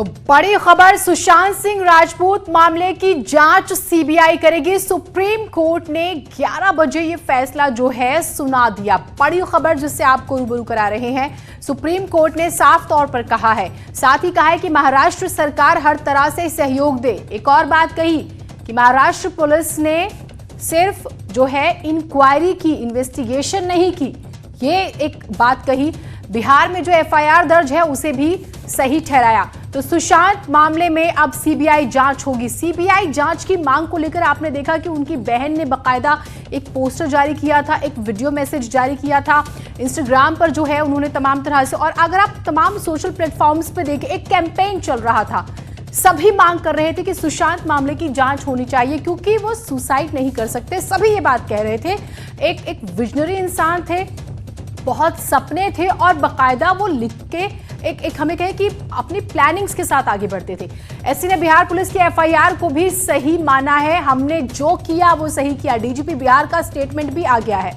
तो बड़ी खबर, सुशांत सिंह राजपूत मामले की जांच सीबीआई करेगी। सुप्रीम कोर्ट ने 11 बजे ये फैसला जो है सुना दिया। बड़ी खबर जिससे आपको रूबरू करा रहे हैं। सुप्रीम कोर्ट ने साफ तौर पर कहा है, साथ ही कहा है कि महाराष्ट्र सरकार हर तरह से सहयोग दे। एक और बात कही कि महाराष्ट्र पुलिस ने सिर्फ जो है इंक्वायरी की, इन्वेस्टिगेशन नहीं की, ये एक बात कही। बिहार में जो एफआईआर दर्ज है उसे भी सही ठहराया। तो सुशांत मामले में अब सीबीआई जांच होगी। सीबीआई जांच की मांग को लेकर आपने देखा कि उनकी बहन ने बकायदा एक पोस्टर जारी किया था, एक वीडियो मैसेज जारी किया था इंस्टाग्राम पर जो है उन्होंने तमाम तरह से। और अगर आप तमाम सोशल प्लेटफॉर्म्स पे देखें, एक कैंपेन चल रहा था, सभी मांग कर रहे थे कि सुशांत मामले की जांच होनी चाहिए क्योंकि वो सुसाइड नहीं कर सकते। सभी ये बात कह रहे थे। एक विजनरी इंसान थे, बहुत सपने थे और बकायदा वो लिख के एक हमें कहे कि अपनी प्लानिंग्स के साथ आगे बढ़ते थे। एससी ने बिहार पुलिस की एफआईआर को भी सही माना है। हमने जो किया वो सही किया। डीजीपी बिहार का स्टेटमेंट भी आ गया है।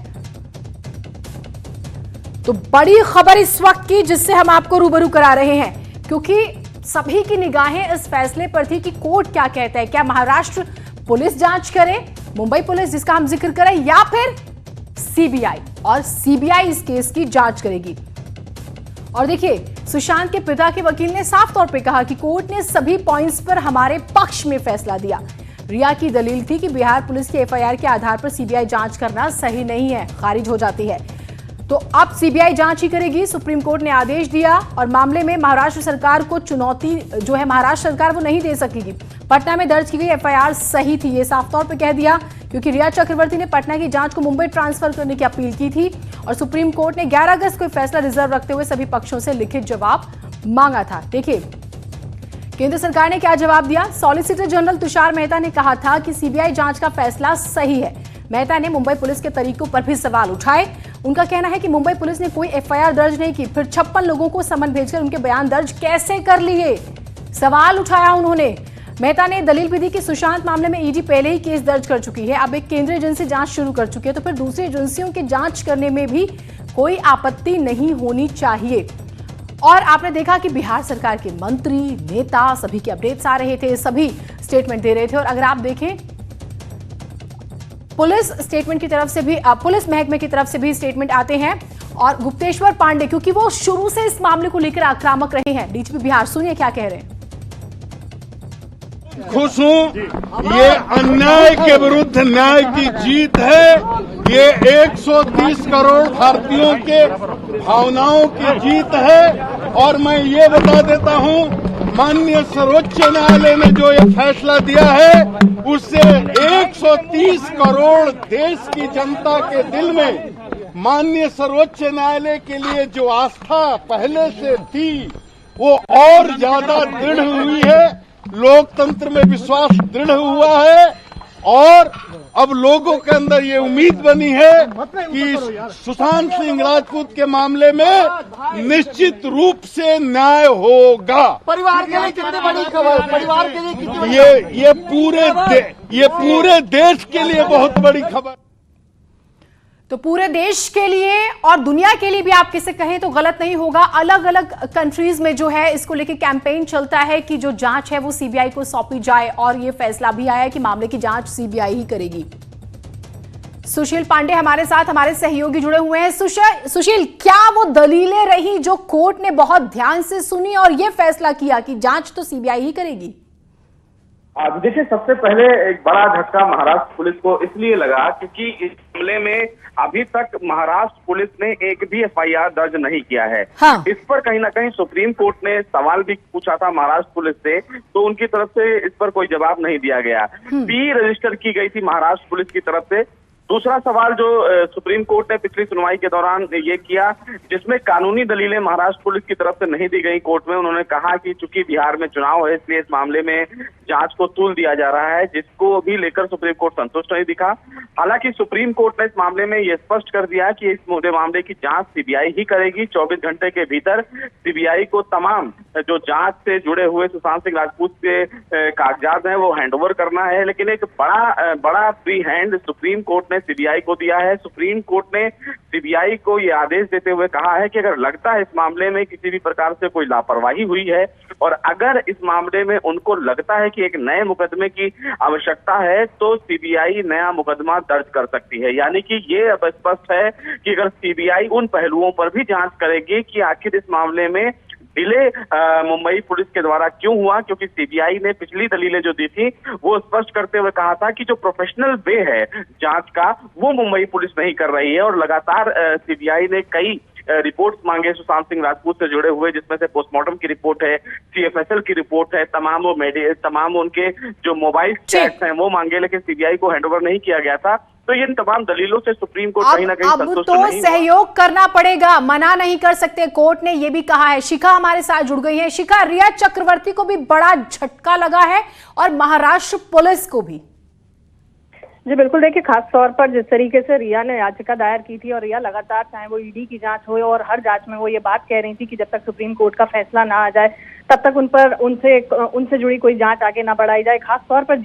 तो बड़ी खबर इस वक्त की जिससे हम आपको रूबरू करा रहे हैं, क्योंकि सभी की निगाहें इस फैसले पर थी कि कोर्ट क्या कहता है। क्या महाराष्ट्र पुलिस जांच करे, मुंबई पुलिस जिसका हम जिक्र करें, या फिर सीबीआई, और सीबीआई इस केस की जांच करेगी। और देखिए, सुशांत के पिता के वकील ने साफ तौर पे कहा कि कोर्ट ने सभी पॉइंट्स पर हमारे पक्ष में फैसला दिया। रिया की दलील थी कि बिहार पुलिस की एफआईआर के आधार पर सीबीआई जांच करना सही नहीं है, खारिज हो जाती है। तो अब सीबीआई जांच ही करेगी। सुप्रीम कोर्ट ने आदेश दिया और मामले में महाराष्ट्र सरकार को चुनौती जो है महाराष्ट्र सरकार वो नहीं दे सकेगी। पटना में दर्ज की गई एफआईआर सही थी, ये साफ तौर पे कह दिया, क्योंकि रिया चक्रवर्ती ने पटना की जांच को मुंबई ट्रांसफर करने की अपील की थी और सुप्रीम कोर्ट ने 11 अगस्त को फैसला रिजर्व रखते हुए सभी पक्षों से लिखित जवाब मांगा था। देखिए केंद्र सरकार ने क्या जवाब दिया। सॉलिसिटर जनरल तुषार मेहता ने कहा था कि सीबीआई जांच का फैसला सही है। मेहता ने मुंबई पुलिस के तरीकों पर भी सवाल उठाए। उनका कहना है कि मुंबई पुलिस ने कोई एफआईआर दर्ज नहीं की, फिर 56 लोगों को समन भेजकर उनके बयान दर्ज कैसे कर लिए, सवाल उठाया उन्होंने। मेहता ने दलील भी दी कि सुशांत मामले में ईडी पहले ही केस दर्ज कर चुकी है, अब एक केंद्रीय एजेंसी जांच शुरू कर चुकी है, तो फिर दूसरी एजेंसियों की जांच करने में भी कोई आपत्ति नहीं होनी चाहिए। और आपने देखा कि बिहार सरकार के मंत्री, नेता सभी के अपडेट्स आ रहे थे, सभी स्टेटमेंट दे रहे थे। और अगर आप देखें, पुलिस स्टेटमेंट की तरफ से भी, पुलिस महकमे की तरफ से भी स्टेटमेंट आते हैं। और गुप्तेश्वर पांडे, क्योंकि वो शुरू से इस मामले को लेकर आक्रामक रहे हैं, डीजीपी बिहार, सुनिए क्या कह रहे हैं। खुश हूं, ये अन्याय के विरुद्ध न्याय की जीत है। ये 130 करोड़ भारतीयों के भावनाओं की जीत है। और मैं ये बता देता हूं, माननीय सर्वोच्च न्यायालय ने जो ये फैसला दिया है उससे 130 करोड़ देश की जनता के दिल में माननीय सर्वोच्च न्यायालय के लिए जो आस्था पहले से थी वो और ज्यादा दृढ़ हुई है। लोकतंत्र में विश्वास दृढ़ हुआ है और अब लोगों के अंदर ये उम्मीद बनी है कि सुशांत सिंह राजपूत के मामले में निश्चित रूप से न्याय होगा। परिवार के लिए कितनी बड़ी खबर, परिवार के लिए कितनी बड़ी, ये पूरे देश के लिए बहुत बड़ी खबर। तो पूरे देश के लिए और दुनिया के लिए भी आप किसे कहें तो गलत नहीं होगा। अलग अलग कंट्रीज में जो है इसको लेकर कैंपेन चलता है कि जो जांच है वो सीबीआई को सौंपी जाए, और ये फैसला भी आया कि मामले की जांच सीबीआई ही करेगी। सुशील पांडे हमारे साथ, हमारे सहयोगी जुड़े हुए हैं। सुशील, क्या वो दलीलें रही जो कोर्ट ने बहुत ध्यान से सुनी और ये फैसला किया कि जांच तो सीबीआई ही करेगी? देखिए, सबसे पहले एक बड़ा झटका महाराष्ट्र पुलिस को इसलिए लगा क्योंकि इस मामले में अभी तक महाराष्ट्र पुलिस ने एक भी एफआईआर दर्ज नहीं किया है। हाँ। इस पर कहीं ना कहीं सुप्रीम कोर्ट ने सवाल भी पूछा था महाराष्ट्र पुलिस से, तो उनकी तरफ से इस पर कोई जवाब नहीं दिया गया। पी रजिस्टर की गई थी महाराष्ट्र पुलिस की तरफ से। दूसरा सवाल जो सुप्रीम कोर्ट ने पिछली सुनवाई के दौरान ये किया, जिसमें कानूनी दलीलें महाराष्ट्र पुलिस की तरफ से नहीं दी गई कोर्ट में। उन्होंने कहा कि चूंकि बिहार में चुनाव है इसलिए इस मामले में जांच को तूल दिया जा रहा है, जिसको भी लेकर सुप्रीम कोर्ट संतुष्ट नहीं दिखा। हालांकि सुप्रीम कोर्ट ने इस मामले में ये स्पष्ट कर दिया कि इस मामले की जांच सीबीआई ही करेगी। 24 घंटे के भीतर सीबीआई को तमाम जो जांच से जुड़े हुए सुशांत सिंह राजपूत के कागजात हैं वो हैंडओवर करना है। लेकिन एक बड़ा फ्री हैंड सुप्रीम कोर्ट ने सीबीआई को दिया है। सुप्रीम कोर्ट ने सीबीआई को ये आदेश देते हुए कहा है कि अगर लगता है इस मामले में किसी भी प्रकार से कोई लापरवाही हुई है और अगर इस मामले में उनको लगता है कि एक नए मुकदमे की आवश्यकता है तो सीबीआई नया मुकदमा दर्ज कर सकती है। यानी कि ये अब स्पष्ट है कि अगर सीबीआई उन पहलुओं पर भी जांच करेगी कि आखिर इस मामले में डिले मुंबई पुलिस के द्वारा क्यों हुआ, क्योंकि सीबीआई ने पिछली दलीलें जो दी थी वो स्पष्ट करते हुए कहा था कि जो प्रोफेशनल वे है जांच का वो मुंबई पुलिस नहीं कर रही है। और लगातार सीबीआई ने कई रिपोर्ट्स मांगे सुशांत सिंह राजपूत से जुड़े हुए, जिसमें से पोस्टमार्टम की रिपोर्ट है, सीएफएसएल की रिपोर्ट है, तमाम उनके जो मोबाइल चैट्स हैं वो मांगे, लेकिन सीबीआई को हैंडओवर नहीं किया गया था। तो इन तमाम दलीलों से सुप्रीम कोर्ट कहीं ना कहीं संतुष्ट नहीं हुआ। अब तो सहयोग करना पड़ेगा, मना नहीं कर सकते, कोर्ट ने यह भी कहा है। शिखा हमारे साथ जुड़ गई है। शिखा, रिया चक्रवर्ती को भी बड़ा झटका लगा है और महाराष्ट्र पुलिस को भी। जी बिल्कुल, देखिए खास तौर पर जिस तरीके से रिया ने याचिका दायर की थी और रिया लगातार चाहे वो ईडी की जांच हो और हर जांच में वो ये बात कह रही थी कि जब तक सुप्रीम कोर्ट का फैसला ना आ जाए तब तक उनसे जुड़ी कोई जांच आगे ना बढ़ाई जाए। खास तौर पर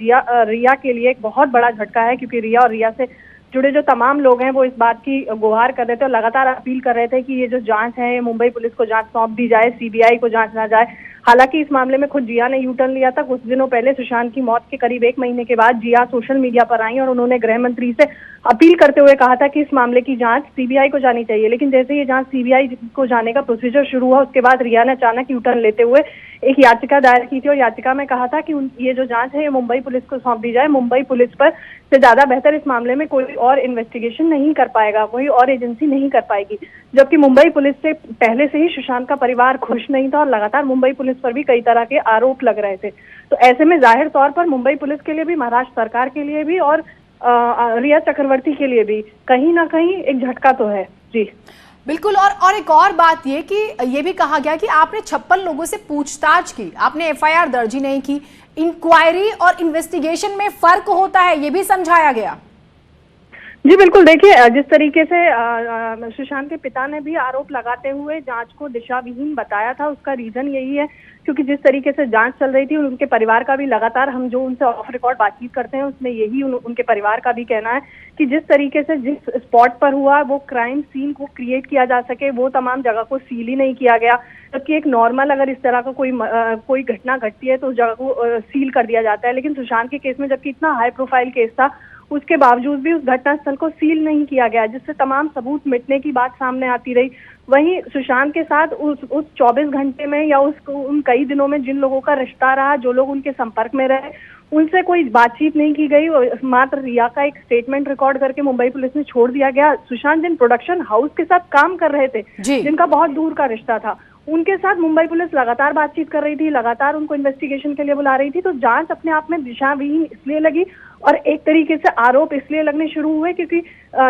रिया के लिए एक बहुत बड़ा झटका है, क्योंकि रिया और रिया से जुड़े जो तमाम लोग हैं वो इस बात की गुहार कर रहे थे और लगातार अपील कर रहे थे कि ये जो जांच है ये मुंबई पुलिस को जांच सौंप दी जाए, सीबीआई को जांच ना जाए। हालांकि इस मामले में खुद जिया ने यू टर्न लिया था। कुछ दिनों पहले सुशांत की मौत के करीब 1 महीने के बाद जिया सोशल मीडिया पर आई और उन्होंने गृह मंत्री से अपील करते हुए कहा था कि इस मामले की जांच सीबीआई को जानी चाहिए। लेकिन जैसे ये जांच सीबीआई को जाने का प्रोसीजर शुरू हुआ उसके बाद रिया ने अचानक यू टर्न लेते हुए एक याचिका दायर की थी और याचिका में कहा था कि ये जो जांच है ये मुंबई पुलिस को सौंप दी जाए। मुंबई पुलिस पर से ज्यादा बेहतर इस मामले में कोई और इन्वेस्टिगेशन नहीं कर पाएगा, कोई और एजेंसी नहीं कर पाएगी। जबकि मुंबई पुलिस से पहले से ही सुशांत का परिवार खुश नहीं था और लगातार मुंबई पुलिस पर भी कई तरह के आरोप लग रहे थे। तो ऐसे में जाहिर तौर पर मुंबई पुलिस के लिए भी, महाराष्ट्र सरकार के लिए भी और रिया चक्रवर्ती के लिए भी कहीं ना कहीं एक झटका तो है। जी बिल्कुल। और एक और बात ये कि ये भी कहा गया कि आपने 56 लोगों से पूछताछ की, आपने एफआईआर दर्ज ही नहीं की। इंक्वायरी और इन्वेस्टिगेशन में फर्क होता है, ये भी समझाया गया। जी बिल्कुल, देखिए जिस तरीके से सुशांत के पिता ने भी आरोप लगाते हुए जांच को दिशाविहीन बताया था, उसका रीजन यही है क्योंकि जिस तरीके से जांच चल रही थी उनके परिवार का भी लगातार हम जो उनसे ऑफ रिकॉर्ड बातचीत करते हैं उसमें यही उनके परिवार का भी कहना है कि जिस तरीके से जिस स्पॉट पर हुआ वो क्राइम सीन को क्रिएट किया जा सके वो तमाम जगह को सील ही नहीं किया गया। जबकि एक नॉर्मल अगर इस तरह का कोई घटना घटती है तो उस जगह को सील कर दिया जाता है, लेकिन सुशांत के केस में जबकि इतना हाई प्रोफाइल केस था उसके बावजूद भी उस घटनास्थल को सील नहीं किया गया, जिससे तमाम सबूत मिटने की बात सामने आती रही। वहीं सुशांत के साथ उस 24 घंटे में या उन कई दिनों में जिन लोगों का रिश्ता रहा, जो लोग उनके संपर्क में रहे, उनसे कोई बातचीत नहीं की गई। मात्र रिया का एक स्टेटमेंट रिकॉर्ड करके मुंबई पुलिस ने छोड़ दिया गया। सुशांत जिन प्रोडक्शन हाउस के साथ काम कर रहे थे, जिनका बहुत दूर का रिश्ता था, उनके साथ मुंबई पुलिस लगातार बातचीत कर रही थी, लगातार उनको इन्वेस्टिगेशन के लिए बुला रही थी। तो जांच अपने आप में दिशाविहीन इसलिए लगी और एक तरीके से आरोप इसलिए लगने शुरू हुए क्योंकि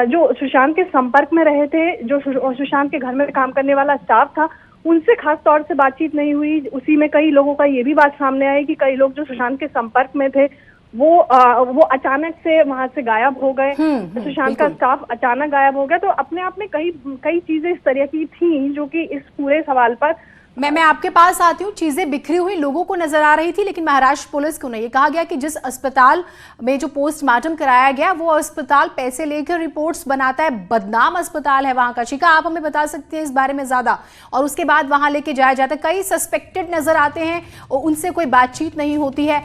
जो सुशांत के संपर्क में रहे थे, जो सुशांत के घर में काम करने वाला स्टाफ था, उनसे खास तौर से बातचीत नहीं हुई। उसी में कई लोगों का ये भी बात सामने आई कि कई लोग जो सुशांत के संपर्क में थे वो अचानक से वहां से गायब हो गए। सुशांत का स्टाफ अचानक गायब हो गया। तो अपने आप में कई चीजें इस तरह की थी जो कि इस पूरे सवाल पर मैं आपके पास आती हूँ। चीजें बिखरी हुई लोगों को नजर आ रही थी, लेकिन महाराष्ट्र पुलिस को नहीं। ये कहा गया कि जिस अस्पताल में जो पोस्टमार्टम कराया गया वो अस्पताल पैसे लेकर रिपोर्ट्स बनाता है, बदनाम अस्पताल है वहां का। शिखा, आप हमें बता सकते हैं इस बारे में ज्यादा? और उसके बाद वहां लेके जाया जाता है, कई सस्पेक्टेड नजर आते हैं और उनसे कोई बातचीत नहीं होती है।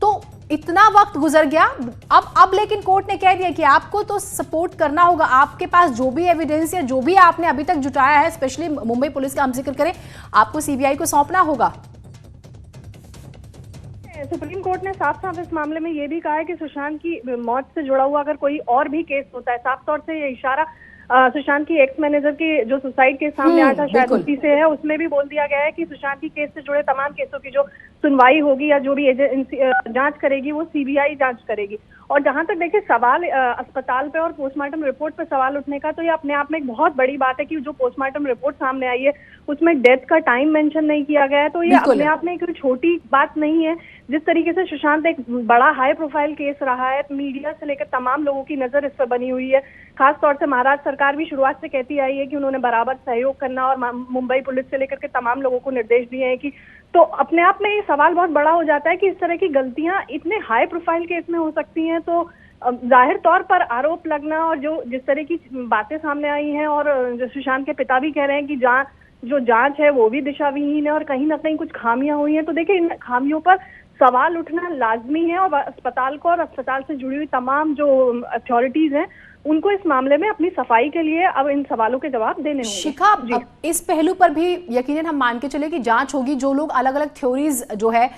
तो इतना वक्त गुजर गया, अब लेकिन कोर्ट ने कह दिया कि आपको तो सपोर्ट करना होगा। आपके पास जो भी एविडेंस है, जो भी आपने अभी तक जुटाया है, स्पेशली मुंबई पुलिस का हम जिक्र करें, आपको सीबीआई को सौंपना होगा। सुप्रीम कोर्ट ने साफ साफ इस मामले में ये भी कहा है कि सुशांत की मौत से जुड़ा हुआ अगर कोई और भी केस होता है, साफ तौर से ये इशारा सुशांत की एक्स मैनेजर की जो सुसाइड केस सामने आया था शायद उसी से है। उसमें भी बोल दिया गया है कि सुशांत की केस से जुड़े तमाम केसों की जो सुनवाई होगी या जो भी जांच करेगी वो सीबीआई जांच करेगी। और जहां तक देखिए सवाल अस्पताल पे और पोस्टमार्टम रिपोर्ट पे सवाल उठने का, तो ये अपने आप में एक बहुत बड़ी बात है कि जो पोस्टमार्टम रिपोर्ट सामने आई है उसमें डेथ का टाइम मेंशन नहीं किया गया है। तो ये अपने आप में कोई छोटी बात नहीं है। जिस तरीके से सुशांत एक बड़ा हाई प्रोफाइल केस रहा है, मीडिया से लेकर तमाम लोगों की नजर इस पर बनी हुई है। खास तौर से महाराष्ट्र सरकार भी शुरुआत से कहती आई है कि उन्होंने बराबर सहयोग करना और मुंबई पुलिस से लेकर के तमाम लोगों को निर्देश दिए हैं कि, तो अपने आप में ये सवाल बहुत बड़ा हो जाता है कि इस तरह की गलतियां इतने हाई प्रोफाइल केस में हो सकती हैं। तो जाहिर तौर पर आरोप लगना और जो जिस तरह की बातें सामने आई हैं और जो सुशांत के पिता भी कह रहे हैं कि जो जांच है वो भी दिशाविहीन है और कहीं ना कहीं कुछ खामियां हुई हैं, तो देखिए इन खामियों पर सवाल उठना लाजमी है और अस्पताल को और अस्पताल से जुड़ी हुई तमाम जो अथॉरिटीज हैं उनको इस मामले में अपनी सफाई के लिए अब इन सवालों के जवाब देने होंगे। शिखा, इस पहलू पर भी यकीनन हम मान के चले कि जांच होगी। जो लोग अलग अलग थ्योरीज जो है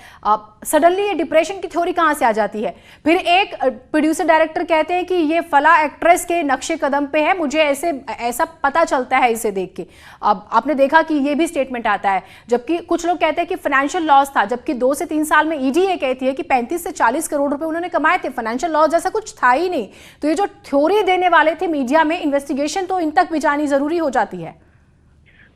सडनली ये डिप्रेशन की थ्योरी कहां से आ जाती है, फिर एक प्रोड्यूसर डायरेक्टर कहते हैं कि ये फला एक्ट्रेस के नक्शे कदम पे है, मुझे ऐसा पता चलता है इसे देख के। अब आपने देखा कि ये भी स्टेटमेंट आता है, जबकि कुछ लोग कहते हैं कि फाइनेंशियल लॉस था, जबकि 2 से 3 साल में ईडी ये कहती है कि 35 से 40 करोड़ रुपए उन्होंने कमाए थे। फाइनेंशियल लॉस जैसा कुछ था ही नहीं। तो ये जो थ्योरी देने वाले थे मीडिया में, इन्वेस्टिगेशन तो इन तक भी जानी जरूरी हो जाती है।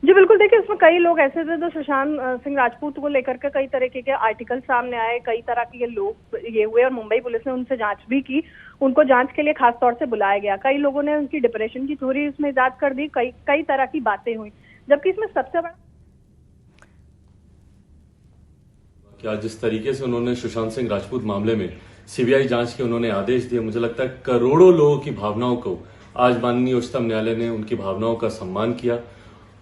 जी बिल्कुल, देखिए इसमें कई लोग ऐसे थे जो सुशांत सिंह राजपूत को लेकर के कई तरीके के आर्टिकल सामने आए, कई तरह के लोग ये हुए और मुंबई पुलिस ने उनसे जांच भी की। उनको जांच के लिए खास तौर से बुलाया गया। कई लोगों ने उनकी डिप्रेशन की थ्योरी इसमें इजाद कर दी, कई तरह की बातें हुई, जबकि इसमें सबसे बड़ा क्या जिस तरीके से उन्होंने सुशांत सिंह राजपूत मामले में सीबीआई जांच के उन्होंने आदेश दिए, मुझे लगता है करोड़ों लोगों की भावनाओं को आज माननीय उच्चतम न्यायालय ने उनकी भावनाओं का सम्मान किया।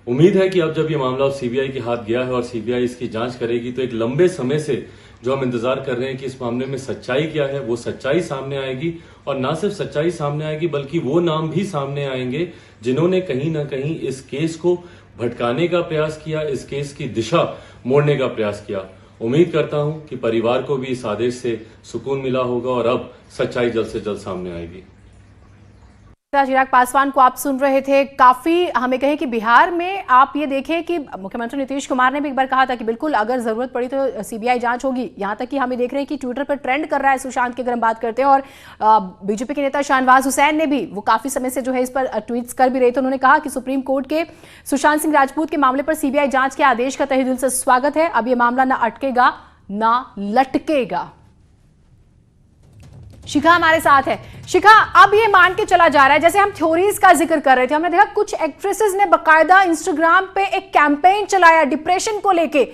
उम्मीद है कि अब जब ये मामला सीबीआई के हाथ गया है और सीबीआई इसकी जांच करेगी तो एक लंबे समय से जो हम इंतजार कर रहे हैं कि इस मामले में सच्चाई क्या है, वो सच्चाई सामने आएगी। और ना सिर्फ सच्चाई सामने आएगी बल्कि वो नाम भी सामने आएंगे जिन्होंने कहीं ना कहीं इस केस को भटकाने का प्रयास किया, इस केस की दिशा मोड़ने का प्रयास किया। उम्मीद करता हूं कि परिवार को भी इस आदेश से सुकून मिला होगा और अब सच्चाई जल्द से जल्द सामने आएगी। चिराग पासवान को आप सुन रहे थे। काफी हमें कहें कि बिहार में आप ये देखें कि मुख्यमंत्री नीतीश कुमार ने भी एक बार कहा था कि बिल्कुल अगर जरूरत पड़ी तो सीबीआई जांच होगी। यहां तक कि हमें देख रहे हैं कि ट्विटर पर ट्रेंड कर रहा है सुशांत की अगर हम बात करते हैं। और बीजेपी के नेता शाहनवाज हुसैन ने भी वो काफी समय से जो है इस पर ट्वीट्स कर भी रहे थे। उन्होंने कहा कि सुप्रीम कोर्ट के सुशांत सिंह राजपूत के मामले पर सीबीआई जांच के आदेश का तहे दिल से स्वागत है। अब ये मामला ना अटकेगा ना लटकेगा। शिखा हमारे साथ है। शिखा, अब ये मान के चला जा रहा है, जैसे हम थ्योरीज का जिक्र कर रहे थे, हमने देखा कुछ एक्ट्रेसेस ने बकायदा इंस्टाग्राम पे एक कैंपेन चलाया डिप्रेशन को लेके।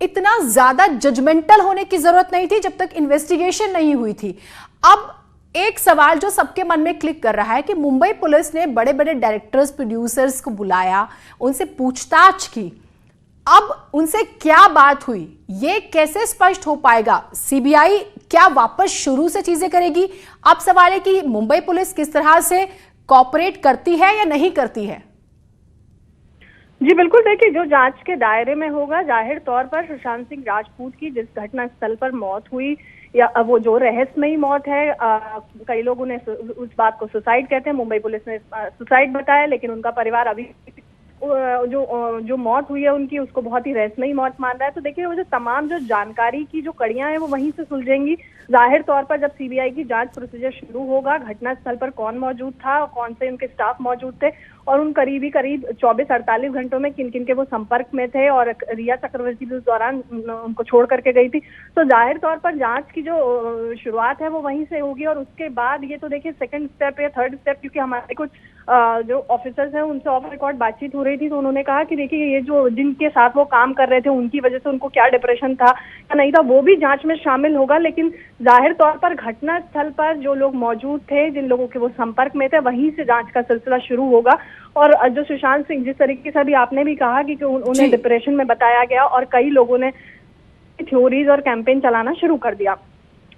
इतना ज्यादा जजमेंटल होने की जरूरत नहीं थी जब तक इन्वेस्टिगेशन नहीं हुई थी। अब एक सवाल जो सबके मन में क्लिक कर रहा है कि मुंबई पुलिस ने बड़े बड़े डायरेक्टर्स, प्रोड्यूसर्स को बुलाया, उनसे पूछताछ की, अब उनसे क्या बात हुई, ये कैसे स्पष्ट हो पाएगा? सीबीआई क्या वापस शुरू से चीजें करेगी? अब सवाल है कि मुंबई पुलिस किस तरह से कोऑपरेट करती है या नहीं करती है। जी बिल्कुल, देखिए जो जांच के दायरे में होगा, जाहिर तौर पर सुशांत सिंह राजपूत की जिस घटना स्थल पर मौत हुई या वो जो रहस्यमयी मौत है, कई लोगों ने उस बात को सुसाइड कहते हैं, मुंबई पुलिस ने सुसाइड बताया, लेकिन उनका परिवार अभी जो मौत हुई है उनकी उसको बहुत ही रहस्यमयी मौत मान रहा है। तो देखिए वो जो तमाम जो जानकारी की जो कड़ियां हैं वो वहीं से सुलझेंगी। जाहिर तौर पर जब सीबीआई की जांच प्रोसीजर शुरू होगा, घटनास्थल पर कौन मौजूद था, कौन से उनके स्टाफ मौजूद थे और उन करीब 24-48 घंटों में किन किन के वो संपर्क में थे और रिया चक्रवर्ती भी उस दौरान उनको छोड़ करके गई थी, तो जाहिर तौर पर जांच की जो शुरुआत है वो वहीं से होगी। और उसके बाद ये तो देखिए सेकंड स्टेप या थर्ड स्टेप, क्योंकि हमारे कुछ जो ऑफिसर्स हैं उनसे ऑफ रिकॉर्ड बातचीत हो रही थी, तो उन्होंने कहा कि देखिए ये जो जिनके साथ वो काम कर रहे थे उनकी वजह से उनको क्या डिप्रेशन था या नहीं था, वो भी जांच में शामिल होगा। लेकिन जाहिर तौर पर घटना स्थल पर जो लोग मौजूद थे, जिन लोगों के वो संपर्क में थे, वहीं से जांच का सिलसिला शुरू होगा। और जो सुशांत सिंह, जिस तरीके से अभी आपने भी कहा कि उन्हें डिप्रेशन में बताया गया और कई लोगों ने थ्योरीज और कैंपेन चलाना शुरू कर दिया।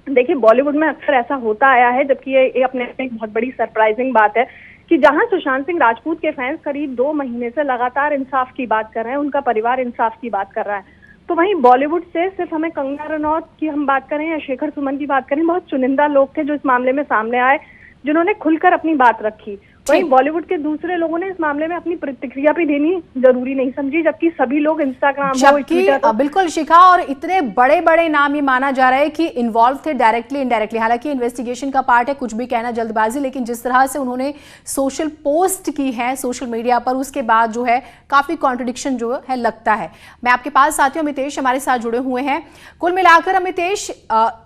देखिए बॉलीवुड में अक्सर ऐसा होता आया है, जबकि ये अपने आप में एक बहुत बड़ी सरप्राइजिंग बात है कि जहां सुशांत सिंह राजपूत के फैंस करीब 2 महीने से लगातार इंसाफ की बात कर रहे हैं, उनका परिवार इंसाफ की बात कर रहा है, तो वहीं बॉलीवुड से सिर्फ हमें कंगना रनौत की हम बात करें या शेखर सुमन की बात करें, बहुत चुनिंदा लोग थे जो इस मामले में सामने आए, जिन्होंने खुलकर अपनी बात रखी। वहीं बॉलीवुड के दूसरे लोगों ने इस मामले में अपनी प्रतिक्रिया भी देनी जरूरी नहीं समझी, जबकि सभी लोग इंस्टाग्राम बिल्कुल शिखा, और इतने बड़े बड़े नाम ये माना जा रहा है कि इन्वॉल्व थे डायरेक्टली इनडायरेक्टली। हालांकि इन्वेस्टिगेशन का पार्ट है, कुछ भी कहना जल्दबाजी, लेकिन जिस तरह से उन्होंने सोशल पोस्ट की है सोशल मीडिया पर, उसके बाद जो है काफी कॉन्ट्रडिक्शन जो है लगता है। मैं आपके पास आती हूँ, अमितेश हमारे साथ जुड़े हुए हैं। कुल मिलाकर अमितेश,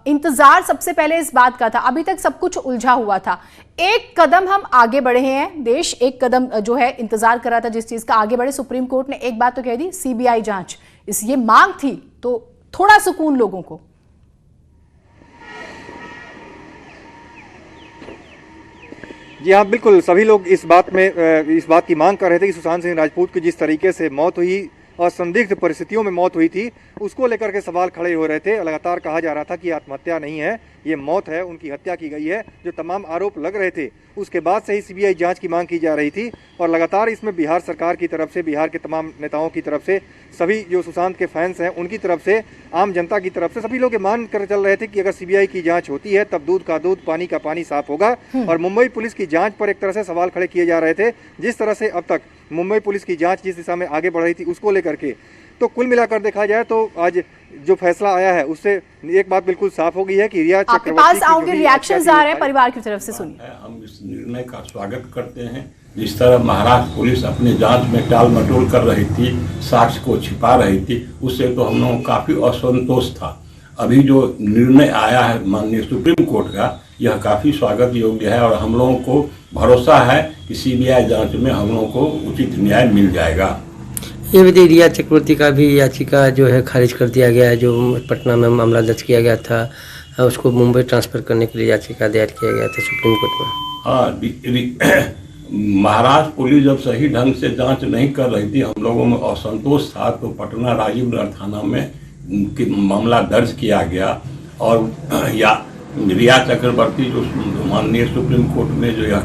इंतजार सबसे पहले इस बात का था, अभी तक सब कुछ उलझा हुआ था, एक कदम हम आगे बढ़े हैं, देश एक कदम जो है इंतजार कर रहा था जिस चीज का, आगे बढ़े। सुप्रीम कोर्ट ने एक बात तो कह दी, सीबीआई जांच, इस ये मांग थी, तो थोड़ा सुकून लोगों को। जी हाँ, बिल्कुल सभी लोग इस बात की मांग कर रहे थे कि सुशांत सिंह राजपूत की जिस तरीके से मौत हुई और संदिग्ध परिस्थितियों में मौत हुई थी, उसको लेकर के सवाल खड़े हो रहे थे। लगातार कहा जा रहा था कि आत्महत्या नहीं है, ये मौत है, उनकी हत्या की गई है। जो तमाम आरोप लग रहे थे उसके बाद से ही सीबीआई जांच की मांग की जा रही थी और लगातार इसमें बिहार सरकार की तरफ से, बिहार के तमाम नेताओं की तरफ से, सभी जो सुशांत के फैंस हैं उनकी तरफ से, आम जनता की तरफ से सभी लोग मान कर चल रहे थे कि अगर सीबीआई की जांच होती है तब दूध का दूध, पानी का पानी साफ होगा। और मुंबई पुलिस की जांच पर एक तरह से सवाल खड़े किए जा रहे थे। जिस तरह से अब तक मुंबई पुलिस की जांच जिस दिशा में आगे बढ़ रही थी उसको लेकर के, तो कुल मिलाकर देखा जाए तो आज जो फैसला आया है उससे एक बात बिल्कुल साफ हो गई है कि रिया आपके पास आऊंगे, रिएक्शंस आ रहे हैं परिवार की तरफ से, सुनिए। हम इस निर्णय का स्वागत करते हैं। जिस तरह महाराष्ट्र पुलिस अपने जांच में टाल मटोल कर रही थी, साक्ष्य को छिपा रही थी, उससे तो हम लोगों को काफी असंतोष था। अभी जो निर्णय आया है माननीय सुप्रीम कोर्ट का, यह काफी स्वागत योग्य है और हम लोगों को भरोसा है कि सीबीआई जांच में हम लोगों को उचित न्याय मिल जाएगा। ये भी रिया चक्रवर्ती का भी याचिका जो है खारिज कर दिया गया है। जो पटना में मामला दर्ज किया गया था, उसको मुंबई ट्रांसफर करने के लिए याचिका दायर किया गया था सुप्रीम कोर्ट में। हाँ, महाराष्ट्र पुलिस जब सही ढंग से जांच नहीं कर रही थी, हम लोगों में असंतोष था, तो पटना राजीव नगर थाना में मामला दर्ज किया गया और रिया चक्रवर्ती जो माननीय सुप्रीम कोर्ट में जो यह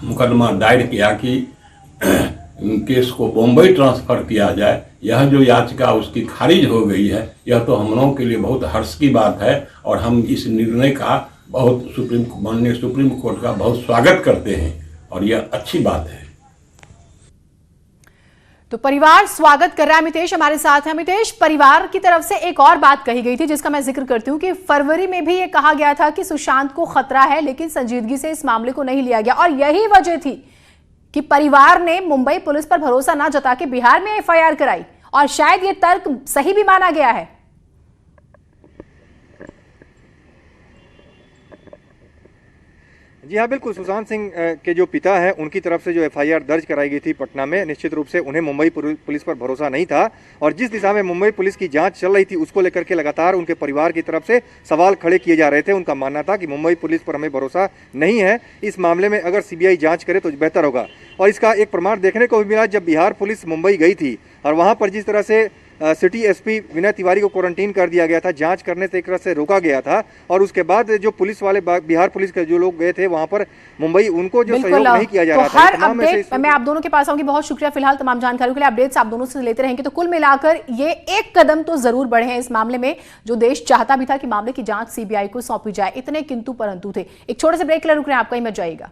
मुकदमा दायर किया कि केस को बॉम्बे ट्रांसफर किया जाए, यह जो याचिका उसकी खारिज हो गई है, यह तो हम लोगों के लिए बहुत हर्ष की बात है और हम इस निर्णय का माननीय सुप्रीम कोर्ट का बहुत स्वागत करते हैं और यह अच्छी बात है। तो परिवार स्वागत कर रहा है। अमितेश हमारे साथ है। अमितेश, परिवार की तरफ से एक और बात कही गई थी जिसका मैं जिक्र करती हूँ कि फरवरी में भी ये कहा गया था कि सुशांत को खतरा है, लेकिन संजीदगी से इस मामले को नहीं लिया गया और यही वजह थी कि परिवार ने मुंबई पुलिस पर भरोसा ना जता के बिहार में एफआईआर कराई और शायद ये तर्क सही भी माना गया है। जी हाँ, बिल्कुल सुशांत सिंह के जो पिता हैं उनकी तरफ से जो एफआईआर दर्ज कराई गई थी पटना में, निश्चित रूप से उन्हें मुंबई पुलिस पर भरोसा नहीं था और जिस दिशा में मुंबई पुलिस की जांच चल रही थी उसको लेकर के लगातार उनके परिवार की तरफ से सवाल खड़े किए जा रहे थे। उनका मानना था कि मुंबई पुलिस पर हमें भरोसा नहीं है, इस मामले में अगर सीबीआई जांच करे तो बेहतर होगा। और इसका एक प्रमाण देखने को भी मिला जब बिहार पुलिस मुंबई गई थी और वहाँ पर जिस तरह से सिटी एसपी विनय तिवारी को क्वारंटीन कर दिया गया था, जांच करने से एक तरह से रोका गया था और उसके बाद जो पुलिस वाले, बिहार पुलिस के जो लोग गए थे वहां पर मुंबई, उनको जो सहयोग नहीं किया जा रहा था। हर अपडेट मैं आप दोनों के पास आऊंगी। बहुत शुक्रिया फिलहाल तमाम जानकारियों के लिए। अपडेट्स आप दोनों से लेते रहेंगे। तो कुल मिलाकर ये एक कदम तो जरूर बढ़े हैं इस मामले में, जो देश चाहता भी था कि मामले की जांच सीबीआई को सौंपी जाए। इतने किंतु परंतु थे। एक छोटे से ब्रेक के लिए रुक रहे हैं, आपका ही मत जाइएगा।